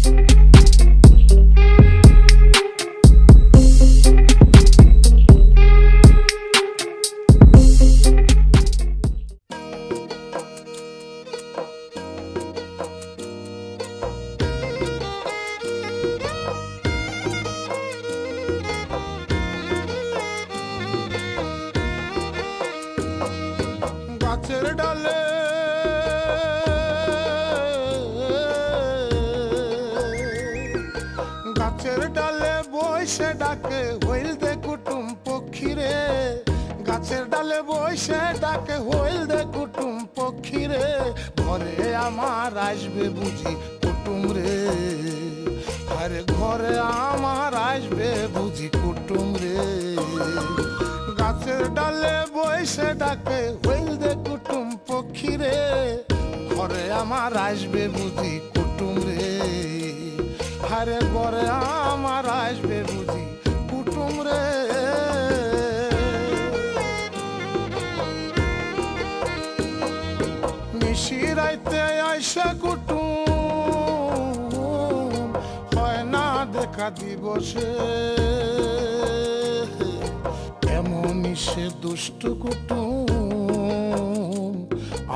গাছের ডালে বসে ডাকে হইল দে কুটুম পক্ষী রে, গাছের ডালে বসে ডাকে হইল দে কুটুম পক্ষী রে, ঘরে আমার আসবে বুঝি কুটুম রে, আরে ঘরে আমার আসবে বুঝি কুটুম রে, গাছের ডালে বসে ডাকে হইল দে কুটুম পক্ষী রে, ঘরে আমার আসবে বুঝি কুটুম রে, আরে ঘরে আমার আসবে বুঝি কুটুম রে। নিশিরাইতে আইসা কুটুম হয় না দেখা দিবসে, এমনই সে দুষ্ট কুটুম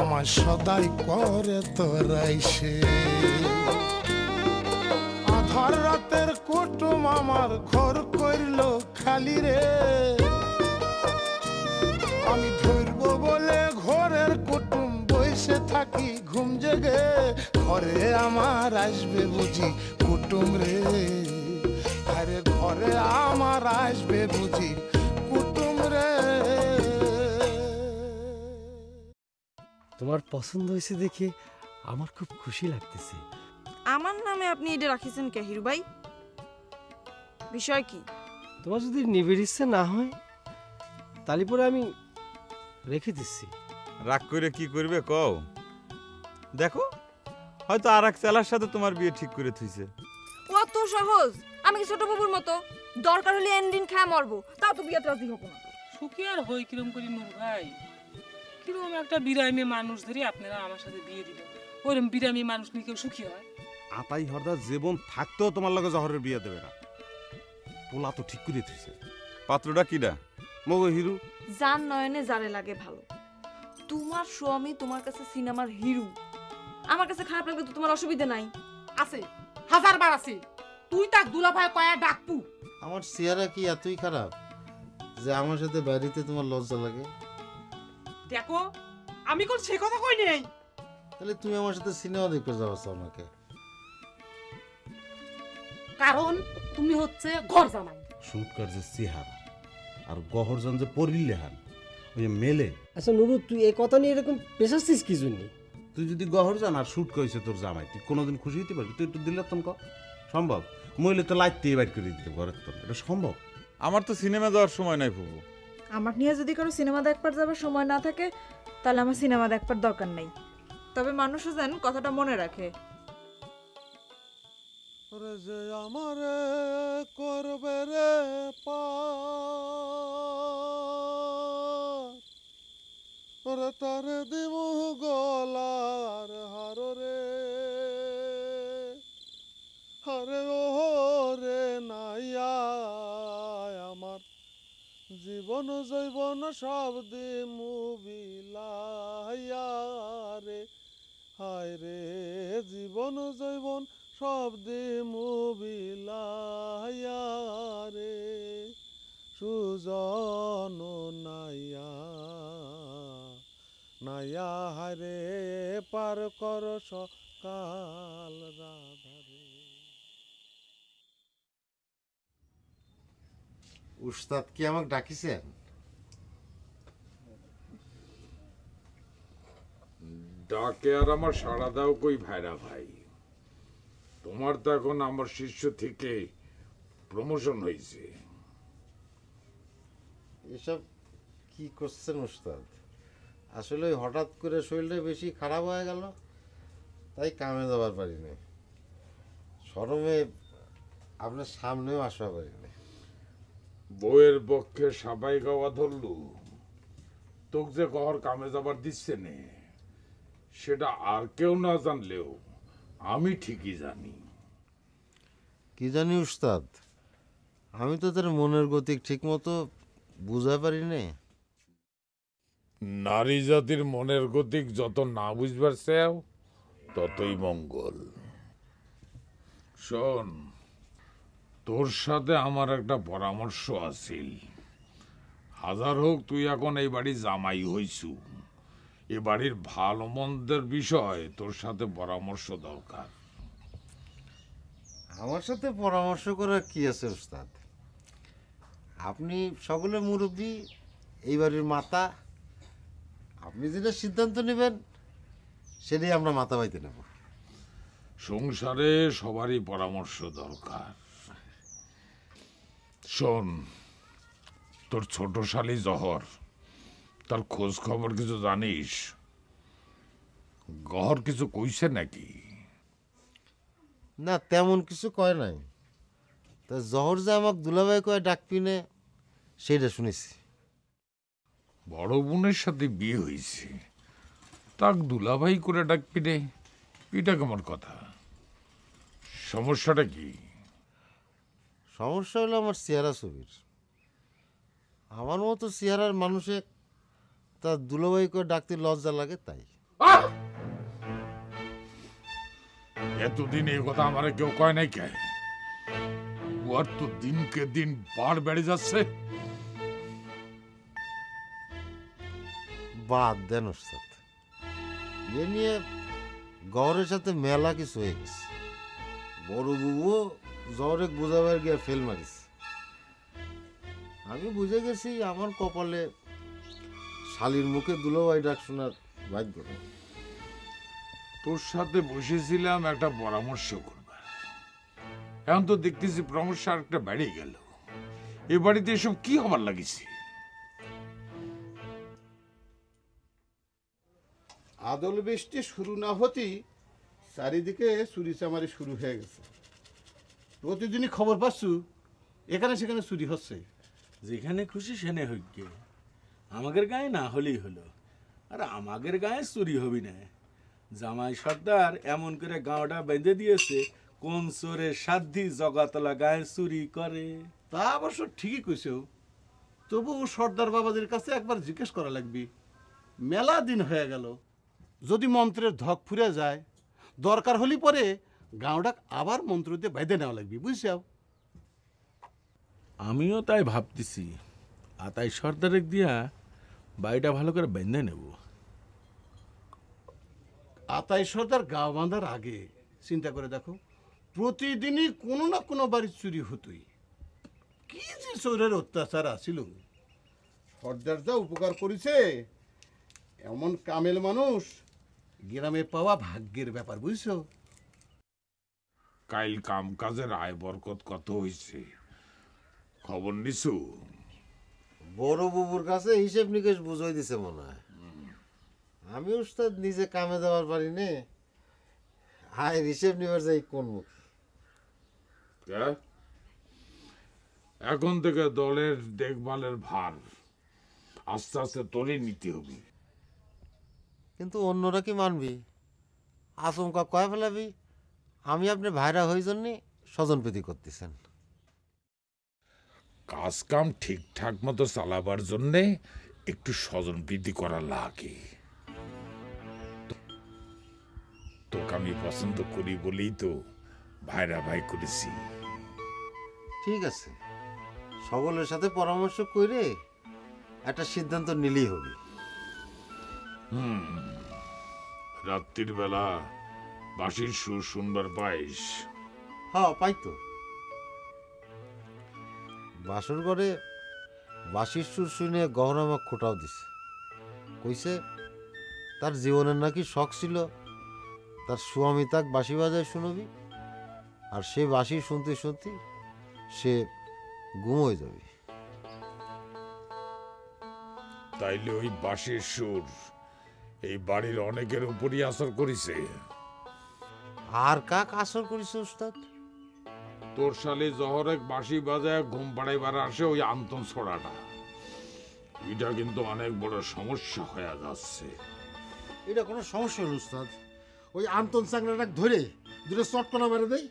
আমার সদাই করে তোরাইছে, আধার রাতের কুটুম আমার ঘর কইল খালি রে, আমি ধরব বলে ঘরের কুটুম বসে থাকি ঘুম জেগে, ঘরে আমার আসবে বুঝি কুটুম রে, আরে ঘরে আমার আসবে বুঝি কুটুম রে। তোমার পছন্দ হয়েছে দেখে আমার খুব খুশি লাগতেছে। আমার নামে আপনি এটা রাখিছেন কে হিরু ভাই? বিষয় কি? তোমার যদি নিবিড় ইচ্ছে না হয় তাহলে পরে আমি রেখে দিচ্ছি। রাগ করে কি করবে কও? দেখো হয়তো আর এক চেলার সাথে তোমার বিয়ে ঠিক করে থুইছে। কত সহজ! আমি কি ছোট বাবুর মতো দরকার হলে এন্ডিন খায় মরবো, তাও তো বিয়েতে রাজি হবো না। সুখী আর হই কিরম করি নূর ভাই, কিরম একটা বিরামি মানুষ ধরে আপনারা আমার সাথে বিয়ে দিলেন, ওরম বিরামি মানুষ নিয়ে কেউ সুখী হয়? আতাই হরদার জীবন থাকতেও তোমার লগে জহরের বিয়ে দেবে না, পোলা তো ঠিক করে থুইছে। পাত্রটা কিডা? মগো হিরু। যার নয়নে যারে লাগে ভালো। তোমার স্বামী তোমার কাছে সিনেমার হিরো, আমার কাছে খারাপ লাগলে তো তোমার অসুবিধা নাই? আছে, হাজারবার আছে। তুই তাক দুলাভাই কয়া ডাকপু। আমার চেহারা কি এতই খারাপ যে আমার সাথে বাড়িতে তোমার লজ্জা লাগে? দেখো আমি কোন সে কথা কই নাই। তাহলে তুমি আমার সাথে সিনেমা দেখতে যাবো আমাকে? কারণ তুমি হচ্ছে ঘর জামাই। শুটকার যে চেহারা আর গহরজন যে পরিলে হান ওই মেলে। আচ্ছা নুরু, তুই এই কথা নিয়ে এরকম পেশাচ্ছিস কি জন্য? তুই যদি গহরজান আর শুট কইছে তোর জামাই, তুই কোনোদিন খুশি হইতে পারবি? তুই একটু দিলে তখন সম্ভব? মহিলা তো লাইতে বাইর করে দিতে ঘরের তোর, এটা সম্ভব? আমার তো সিনেমা যাওয়ার সময় নাই ফুবু। আমার নিয়ে যদি কারো সিনেমা দেখবার যাবার সময় না থাকে তাহলে আমার সিনেমা দেখবার দরকার নেই। তবে মানুষও যেন কথাটা মনে রাখে। ওরে যে আমারে করবে রে পার, ওরে তারে দিব গলার হার রে, আরে ও রে নাইয়া আমার জীবন জৈবন সব দিমু বিলাইয়া রে, হায় রে জীবন জৈবন সব দিমু বিলাইয়া রে, সুজন নাইয়া নাইয়া হারে পার কর সকাল রাধারে। উস্তাদ কি আমাকে ডাকিছেন? ডাকে আর আমার সাড়া দাও কই ভাইরা ভাই? তোমার তো এখন আমার শিষ্য থেকে প্রমোশন হয়েছে। এসব কি করছেন উস্তাদ? আসলে হঠাৎ করে শরীরটা বেশি খারাপ হয়ে গেল, তাই কামে যাবার পারিনি, শরমে আপনার সামনেও আসা পারিনি। বউয়ের পক্ষে সাবাই গাওয়া ধরলু, তোকে যে গহর কামে যাবার দিচ্ছে নে, সেটা আর কেউ না জানলেও আমি ঠিকই জানি। কি জানি উস্তাদ, আমি তো তার মনের গতিক ঠিক মতো বুঝাতে পারি না। নারী জাতির মনের গতিক যত না বুঝবার চাও ততই মঙ্গল। শোন, তোর সাথে আমার একটা পরামর্শ আছিল। হাজার হোক তুই এখন এই বাড়ির জামাই হইছু, এ বাড়ির ভালো মন্দের বিষয় তোর সাথে পরামর্শ দরকার। আমার সাথে পরামর্শ করার কি আছে উস্তাদ? আপনি সকলের মুরব্বী, এই বাড়ির মাতা। আপনি যেটা সিদ্ধান্ত নেবেন সেটাই আমরা মাথা বাইতে নেব। সংসারে সবারই পরামর্শ দরকার। শোন, তোর ছোট শালি জহর, তার খোঁজ খবর কিছু জানিস? গহর কিছু কইছে নাকি? না, তেমন কিছু কয় নাই। তা জহর যে আমাকে দুলাভাই কয়ে ডাকবি নে, সেইটা শুনেছি। বড় বোনের সাথে বিয়ে হয়েছে, তাক দুলাভাই করে ডাকবি রে? এটা কেমন কথা? সমস্যাটা কি? সমস্যা হলো আমার চেহারা ছবির। আমার মতো চেহারার মানুষে তার দুলাভাই করে ডাকতে লজ্জা লাগে, তাই। এতদিন এই কথা আমার কেউ কয় নাই কে? ওর তো দিনকে দিন বার বেড়ে যাচ্ছে। বাদ দেন ওস্তাদ, এ নিয়ে গহরের সাথে মেলা কিছু হয়ে গেছে। বড় বুবু জহরে বুঝাবার গিয়ে ফেল মারিস। আমি বুঝে গেছি আমার কপালে শালির মুখে দুলাভাই ডাক শোনার ভাগ্য নেই। তোর সাথে বসেছিলাম একটা পরামর্শ করবার, এখন তো দেখতেছি পরামর্শ আর একটা বেড়ে গেল। এ বাড়িতে এসব কি হবার লাগিছে? আদল বৃষ্টি শুরু না হতেই চারিদিকে চুরি চামারি শুরু হয়ে গেছে। প্রতিদিনই খবর পাচ্ছু এখানে সেখানে চুরি হচ্ছে। যেখানে খুশি সেনে হইক গে, আমাদের গায়ে না হলেই হলো। আর আমাদের গায়ে চুরি হবি না। জামাই সর্দার এমন করে গাঁওটা বেঁধে দিয়েছে, কোন চোরের সাধ্যি জগাতলা গায়ে চুরি করে। তা অবশ্য ঠিকই কইছো, তবু সর্দার বাবাদের কাছে একবার জিজ্ঞেস করা লাগবে। মেলা দিন হয়ে গেল, যদি মন্ত্রের ধক ফুরে যায়, দরকার হলি পরে গাঁওটা আবার মন্ত্র দিয়ে বেঁধে নেওয়া লাগবে, বুঝছাও? আমিও তাই ভাবতেছি, আতাই সর্দারের দিয়া বাড়িটা ভালো করে বেঁধে নেব। আতাই সর্দার গাঁও বাঁধার আগে চিন্তা করে দেখো, প্রতিদিনই কোনো না কোনো বাড়ির চুরি হতোই। কি যে চোরের অত্যাচার আসিল। সর্দার যা উপকার করেছে, এমন কামেল মানুষ গ্রামে পাওয়া ভাগ্যের ব্যাপার, বুঝছো? কাইল কাম কাজের আয় বরকত কত হয়েছে খবর নিছু? বড় বুবুর কাছে হিসেব নিকেশ বুঝাই দিছে মনে হয়। আমি উস্তাদ নিজে কামে যাওয়ার পারি নে, আয় হিসেব নিবার যাই কোন মুখ। এখন থেকে দলের দেখভালের ভার আস্তে আস্তে তোরই নিতে হবে। কিন্তু অন্যরা কি মানবি? আচমকা কয়ে ফেলাবি আমি আপনি ভাইরা হয়ে জন্যে স্বজন প্রীতি করতেছেন। কাজ কাম ঠিকঠাক মতো চালাবার জন্যে একটু স্বজন প্রীতি করা লাগে। তোকে আমি পছন্দ করি বলেই তো ভাইরা ভাই করেছি। ঠিক আছে, সকলের সাথে পরামর্শ করে একটা সিদ্ধান্ত নিলেই হবে। রাত্রির বেলা বাঁশির সুর শুনবার পাইস? হ্যাঁ, পাই তো। বাসর ঘরে বাঁশির সুর শুনে গহনা আমাকে খোটাও দিছে। কইছে তার জীবনের নাকি শখ ছিল তার স্বামী তাক বাঁশি বাজায় শুনবি, আর সে বাঁশি শুনতে শুনতে সে গুম হয়ে যাবে। তাইলে ওই বাঁশির সুর এই বাড়ির অনেকের উপরই আসর করেছে। আর কাক আসর করিস উস্তাদ? তোর শালি জহরেক বাঁশি বাজায় ঘুম পাড়াইবার আসে ওই আন্তন ছোড়াটা। এটা কিন্তু অনেক বড় সমস্যা হয়ে যাচ্ছে। এটা কোনো সমস্যা হল উস্তাদ? ওই আন্তন চাংড়াটাকে ধরে দুটো চটকনা মেরে দেয়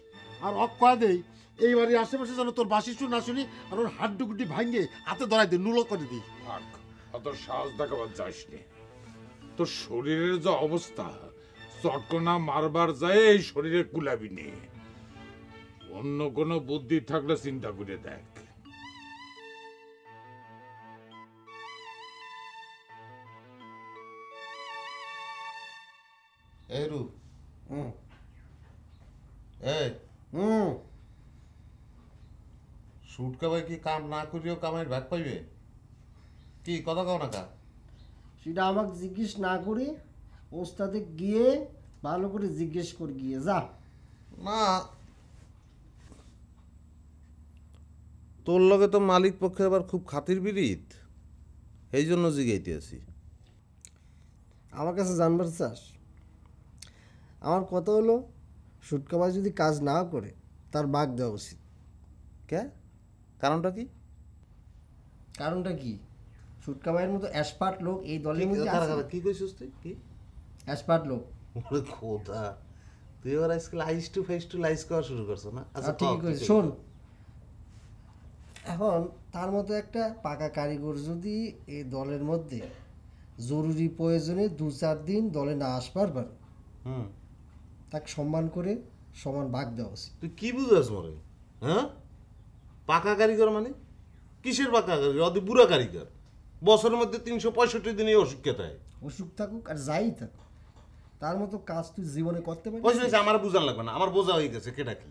আর অক কয়া দেয় এই বাড়ির আশেপাশে যেন তোর বাসি শুন না শুনি, আর ওর হাড্ডুগুড্ডি ভাঙে হাতে ধরাই দিই, নুলো করে দিই। থাক, অত সাহস দেখাবার যাস নে। তোর শরীরের যে অবস্থা, চটকনা মারবার যায় এই শরীরে কুলাবি নে। অন্য কোনো বুদ্ধি থাকলে চিন্তা করে দেখ। এই রু এই শুটকা ভাই কি কাম না করিও কামাইয়ের ভাগ পাইবে? কি কথা কও না কা? সেটা আমাকে জিজ্ঞেস না করে ওস্তাদে গিয়ে ভালো করে জিজ্ঞেস করে গিয়ে যা। না, তোর লগে তো মালিক পক্ষে আবার খুব খাতির বিরিত, এই জন্য জিগাইতে আছি। আমার কাছে জানবার চাস? আমার কথা হলো সুটকাবাই যদি কাজ না করে তার বাঘ দেওয়া উচিত। কে? কারণটা কি? কারণটা কি? সুটকাবাইয়ের মতো অ্যাসপার্ট লোক এই দলের মধ্যে আছে। কি কইছিস তুই? কি অ্যাসপার্ট লোক? ওরে খোদা, তুই এবার আজকাল আইস টু ফেস টু লাইস করা শুরু করছো না? আচ্ছা ঠিক আছে, শোন, এখন তার মতো একটা পাকা কারিগর যদি এই দলের মধ্যে জরুরি প্রয়োজনে 2-4 দিন দলে না আসবার পারে, তাকে সম্মান করে সমান ভাগ দেওয়া উচিত। তুই কি বুঝাস মরে? হ্যাঁ, পাকা কারিগর মানে কিসের পাকা কারিগর? অতি বুড়া কারিগর। বছরের মধ্যে 365 দিনই অসুখ কেতায়। অসুখ থাকুক আর যাই থাকুক, তার মতো কাজ তুই জীবনে করতে পারবি? পয়সা আমার বোঝার লাগবে না, আমার বোঝা হয়ে গেছে কেটা কি।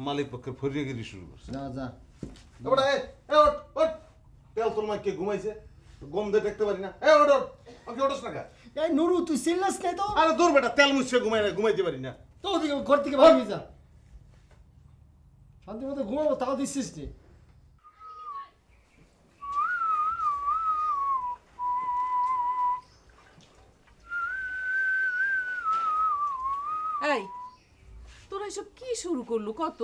মালিক পক্ষের ফরিয়াগিরি শুরু করছে। যা যা, তেল তোর মাইকে ঘুমাইছে, গন্ধে দেখতে পারি না। ওকে ওঠস না। এই নুরু, তুই সিরিয়াস নাই তো? আরে দূর বেটা, তেল মুছে ঘুমাইতে পারি না। তো ওদিকে ঘর থেকে বাইরে যা, শান্তি মতো ঘুমাবো, তাও দিচ্ছিস নি। এই তোরা এসব কি শুরু করলো? কত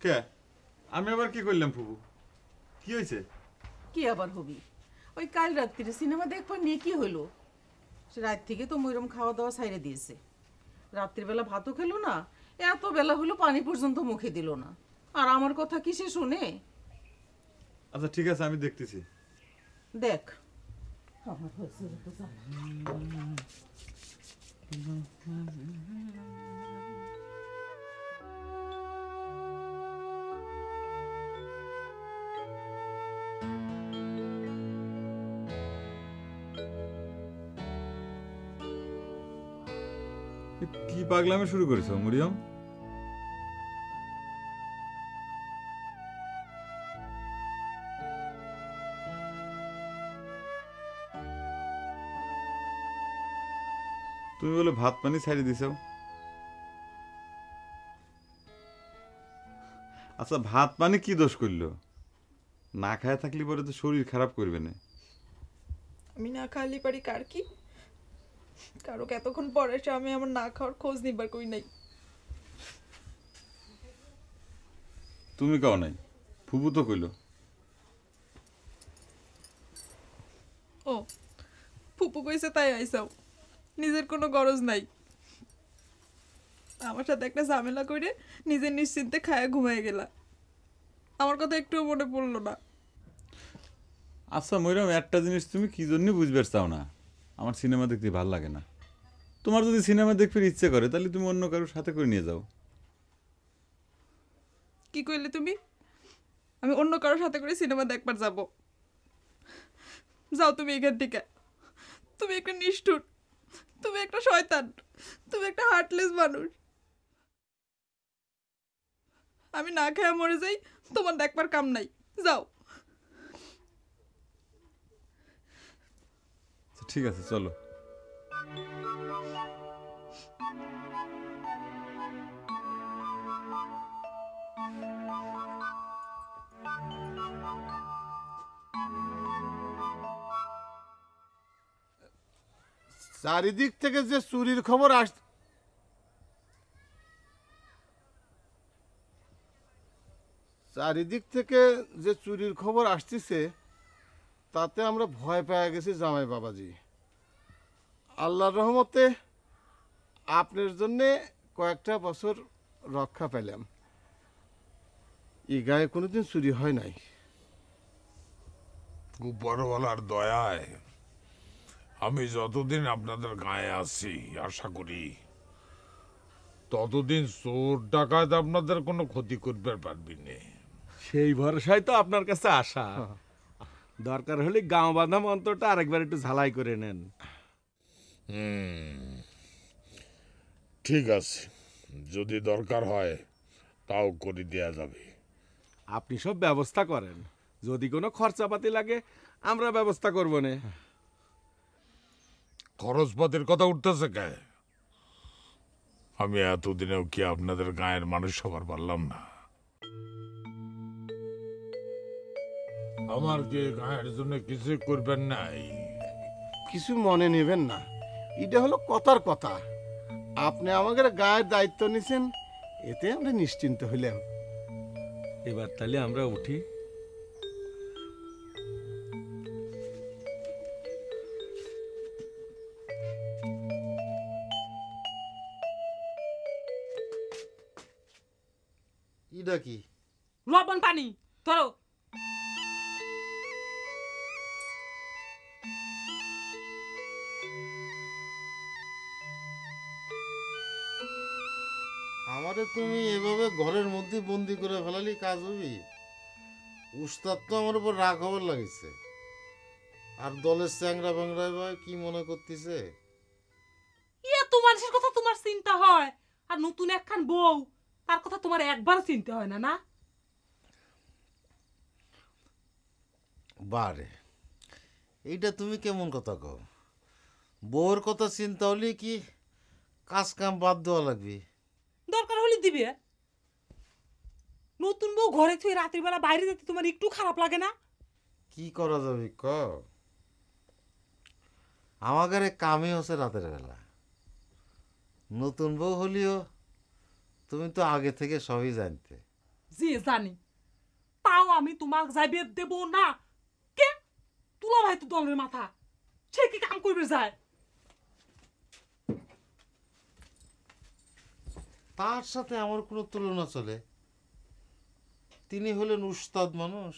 কে? আমি আবার কি করলাম ফুবু? কি হয়েছে? কি আবার হবি? ওই কাল রাত্রিরে সিনেমা দেখবার নিয়ে কি হলো? সে রাত থেকে তো ময়রম খাওয়া দাওয়া ছাইড়ে দিয়েছে। রাত্রিবেলা ভাতও খেলো না, এত বেলা হলো পানি পর্যন্ত মুখে দিল না। আর আমার কথা কি সে শোনে? আচ্ছা ঠিক আছে, আমি দেখতেছি। দেখ আমার হয়েছে তো জানা। কি পাগলামে শুরু করেছো মরিয়ম? তুমি বলে ভাত পানি ছাড়িয়ে দিছো। আচ্ছা ভাত পানি কি দোষ করলো? না খায় থাকলে পরে তো শরীর খারাপ করবে না। আমি না খালি পারি কার কি? কারো এতক্ষণ পরে এসে আমি আমার না খাওয়ার খোঁজ নিবার কই নাই। তুমি কাও নাই, ফুবু তো কইলো। ও ফুপু কইছে তাই আইসাও, নিজের কোনো গরজ নাই। আমার সাথে একটা ঝামেলা করে নিজের নিশ্চিন্তে খায়া ঘুমায় গেলা, আমার কথা একটুও মনে পড়লো না। আচ্ছা মরিয়ম, একটা জিনিস তুমি কি জন্য বুঝবে চাও না? আমার সিনেমা দেখতে ভালো লাগে না। তোমার যদি সিনেমা দেখতে ইচ্ছে করে তাহলে তুমি অন্য কারোর সাথে করে নিয়ে যাও। কি কইলে তুমি? আমি অন্য কারোর সাথে করে সিনেমা দেখবার যাব? যাও তুমি এখান থেকে। তুমি একটা নিষ্ঠুর, তুমি একটা শয়তান, তুমি একটা হার্টলেস মানুষ। আমি না খেয়ে মরে যাই, তোমার দেখবার কাম নাই, যাও। ঠিক আছে চলো। চারিদিক থেকে যে চুরির খবর চারিদিক থেকে যে চুরির খবর আসতেছে তাতে আমরা ভয় পেয়ে গেছি জামাই বাবাজি। আল্লাহর রহমতে আপনার জন্যে কয়েকটা বছর রক্ষা পেলাম। এই গায়ে কোনোদিন চুরি হয় নাই। উপরওয়ালার দয়ায় আমি যতদিন আপনাদের গায়ে আছি আশা করি ততদিন চোর ডাকাত আপনাদের কোনো ক্ষতি করতে পারবি না। সেই ভরসায় তো আপনার কাছে আসা। দরকার হলে গাঁও বাঁধা মন্ত্রটা আরেকবার একটু ঝালাই করে নেন। ঠিক আছে, যদি দরকার হয় তাও করে দেয়া যাবে। আপনি সব ব্যবস্থা করেন, যদি কোনো খরচাপাতি লাগে আমরা ব্যবস্থা করব না। খরচপাতির কথা উঠতেছে কে? আমি এতদিনেও কি আপনাদের গায়ের মানুষ সবার পারলাম না? আমার কি গায়ের জন্য কিছু করবেন নাই? কিছু মনে নেবেন না, এটা হলো কথার কথা। আপনি আমাদের গায়ের দায়িত্ব নিছেন, এতে আমরা নিশ্চিন্ত হইলাম। এবার তাহলে আমরা উঠি। ইটা কি? লবণ পানি ধরো। আমারে তুমি এভাবে ঘরের মধ্যে বন্দি করে ফেলালি কাজ হবি? উস্তাদ তো আমার উপর রাগ হবার লাগিছে। আর দলের চ্যাংরা ব্যাংরা ভাই কি মনে করতেছে? তো মানুষের কথা তোমার চিন্তা হয়, আর নতুন একখান বউ তার কথা তোমার একবার চিন্তা হয় না? না বারে, এইটা তুমি কেমন কথা কও? বউর কথা চিন্তা হলে কি কাজ কাম বাদ দেওয়া লাগবে? দরকার হলে দিবে। নতুন বউ ঘরে থুয়ে রাতের বেলা বাইরে যেতে তোমার একটু খারাপ লাগে না? কি করা যাবে ক? আমাদের কামই হচ্ছে রাতের বেলা। নতুন বউ হলিও তুমি তো আগে থেকে সবই জানতে। জি জানি, তাও আমি তোমাকে যাইবে দেব না। কে তুলা ভাই তো দলের মাথা, সে কি কাম করবে যায়? তার সাথে আমার কোনো তুলনা চলে? তিনি হলেন উস্তাদ মানুষ।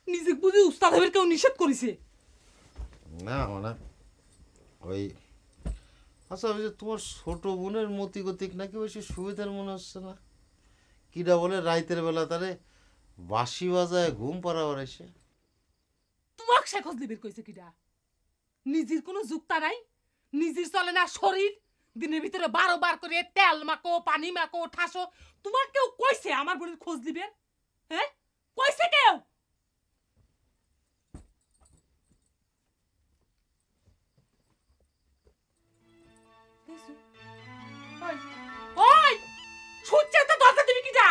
নিজে বুঝি উস্তাদ হবার কেউ নিষেধ করেছে? না মানে ওই, আচ্ছা ওই যে তোমার ছোট বোনের মতি গতিক নাকি বেশি সুবিধার মনে হচ্ছে না? কিরা বলে রাইতের বেলা তারে বাঁশি বাজায় ঘুম পাড়াবার এসে। তোমাকে সে খোঁজ দিবের কইছে কিডা? নিজের কোনো যুক্তা নাই, নিজের চলে না শরীর, দিনের ভিতরে 12 বার করে তেল মাখো, পানি মাখো, ঠাসো। তোমার কেউ কইছে আমার বোনের খোঁজ দিবেন? হ্যাঁ কইছে কেউ? ওই ছুটছে তো দরজা দিবি কি যা?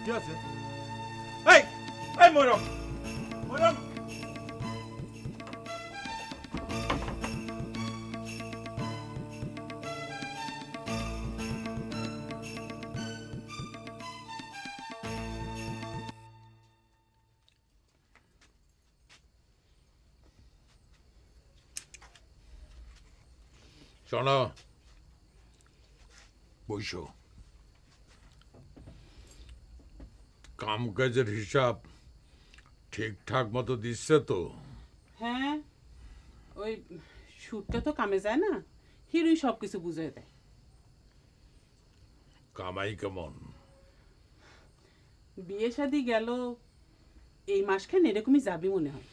কি আছে? এই এই ময়ূরম, ময়ূরম, শোনো, বইসো। কাম কাজের হিসাব ঠিকঠাক মতো দিচ্ছে তো? হ্যাঁ, ওই সুটটা তো কামে যায় না, হিরুই সব কিছু বুঝে দেয়। কামাই কেমন? বিয়ে শাদি গেল, এই মাসখান এরকমই যাবি মনে হয়।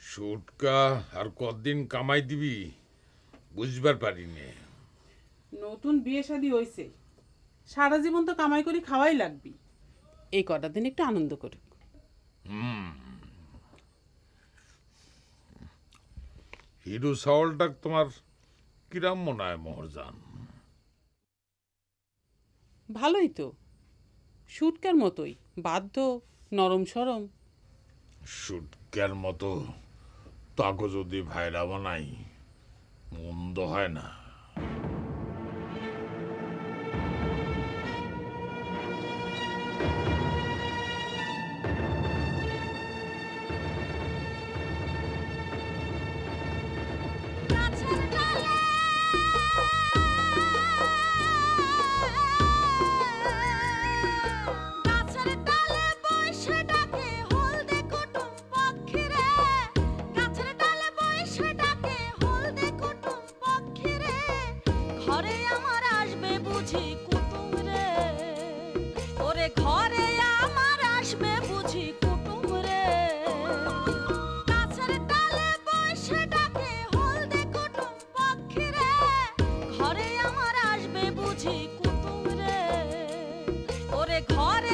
সুটকা আর কতদিন কামাই দিবি বুঝবার পারিনি। নতুন বিয়ে শাদি হয়েছে, সারা জীবন তো কামাই করে খাওয়াই লাগবি, এই কটা দিন একটু আনন্দ করুক। হিরু চাউলটা তোমার কিরাম মনে হয় মোহরজান? ভালোই তো, সুটকার মতোই, বাধ্য, নরম সরম। সুটকার মতো তাকে যদি ভাইরা বানাই মন্দ হয় না। ঘরে আমার আসবে বুঝি কুটুম রে, ওরে ঘরে আমার আসবে বুঝি কুটুম রে। গাছের ডালে বসে ডাকে হলদে কুটুম পক্ষী রে, ঘরে আমার আসবে বুঝি কুটুম রে, ওরে ঘরে